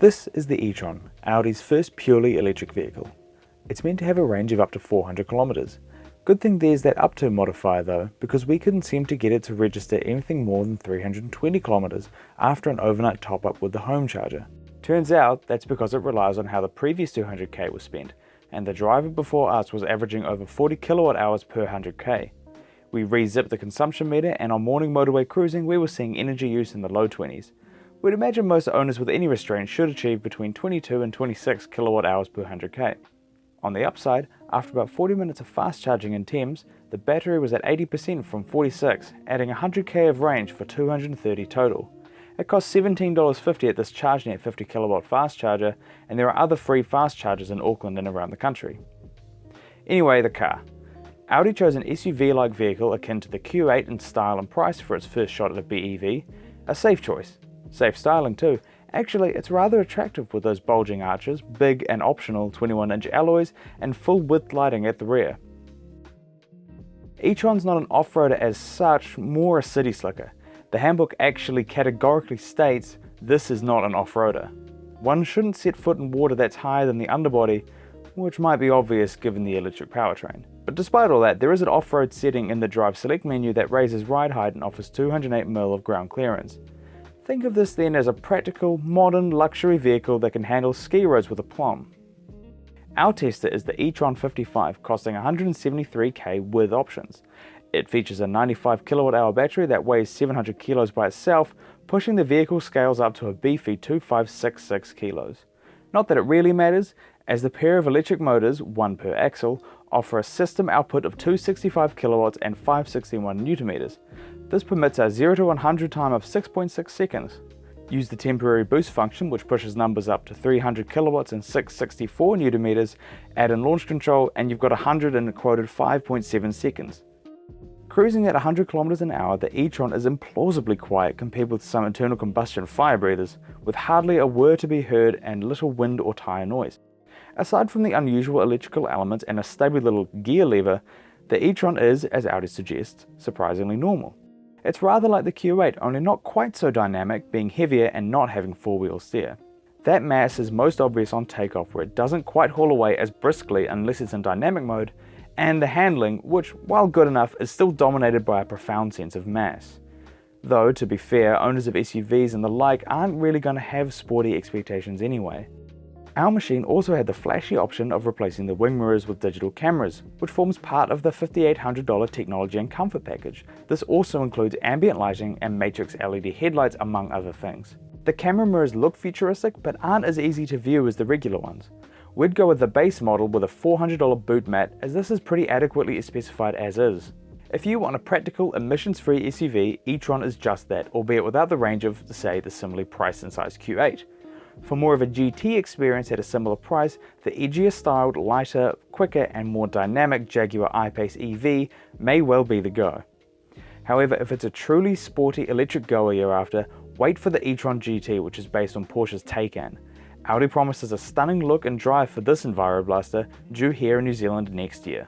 This is the e-tron, Audi's first purely electric vehicle. It's meant to have a range of up to 400 kilometers. Good thing there's that up to modifier though, because we couldn't seem to get it to register anything more than 320 kilometers after an overnight top up with the home charger. Turns out that's because it relies on how the previous 200k was spent, and the driver before us was averaging over 40 kilowatt hours per 100k. We re-zipped the consumption meter, and on morning motorway cruising we were seeing energy use in the low 20s. We'd imagine most owners with any restraint should achieve between 22 and 26 kilowatt hours per 100k. On the upside, after about 40 minutes of fast charging in Thames, the battery was at 80% from 46, adding 100k of range for 230 total. It costs $17.50 at this ChargeNet 50 kilowatt fast charger, and there are other free fast chargers in Auckland and around the country. Anyway, the car. Audi chose an SUV-like vehicle akin to the Q8 in style and price for its first shot at a BEV, a safe choice. Safe styling too. Actually, it's rather attractive with those bulging arches, big and optional 21-inch alloys, and full-width lighting at the rear. e-tron's not an off-roader as such, more a city slicker. The handbook actually categorically states this is not an off-roader. One shouldn't set foot in water that's higher than the underbody, which might be obvious given the electric powertrain. But despite all that, there is an off-road setting in the Drive Select menu that raises ride height and offers 208mm of ground clearance. Think of this then as a practical, modern luxury vehicle that can handle ski roads with aplomb. Our tester is the e-tron 55, costing $173k with options. It features a 95 kWh battery that weighs 700 kilos by itself, pushing the vehicle scales up to a beefy 2566 kilos. Not that it really matters, as the pair of electric motors, one per axle, offer a system output of 265 kilowatts and 561 Nm. This permits a 0 to 100 time of 6.6 seconds. Use the temporary boost function, which pushes numbers up to 300 kilowatts and 664 Nm, add in launch control, and you've got 100 in a quoted 5.7 seconds. Cruising at 100 km an hour, the e-tron is implausibly quiet compared with some internal combustion fire breathers, with hardly a whir to be heard and little wind or tyre noise. Aside from the unusual electrical elements and a stable little gear lever, the e-tron is, as Audi suggests, surprisingly normal. It's rather like the Q8, only not quite so dynamic, being heavier and not having four-wheel steer. That mass is most obvious on takeoff, where it doesn't quite haul away as briskly unless it's in dynamic mode, and the handling, which, while good enough, is still dominated by a profound sense of mass. Though, to be fair, owners of SUVs and the like aren't really going to have sporty expectations anyway. Our machine also had the flashy option of replacing the wing mirrors with digital cameras, which forms part of the $5,800 technology and comfort package. This also includes ambient lighting and matrix LED headlights, among other things. The camera mirrors look futuristic, but aren't as easy to view as the regular ones. We'd go with the base model with a $400 boot mat, as this is pretty adequately specified as is. If you want a practical, emissions-free SUV, e-tron is just that, albeit without the range of, say, the similarly priced and sized Q8. For more of a GT experience at a similar price, the edgier styled, lighter, quicker and more dynamic Jaguar I-Pace EV may well be the go. However, if it's a truly sporty electric goer you're after, wait for the e-tron GT, which is based on Porsche's Taycan. Audi promises a stunning look and drive for this Enviro Blaster, due here in New Zealand next year.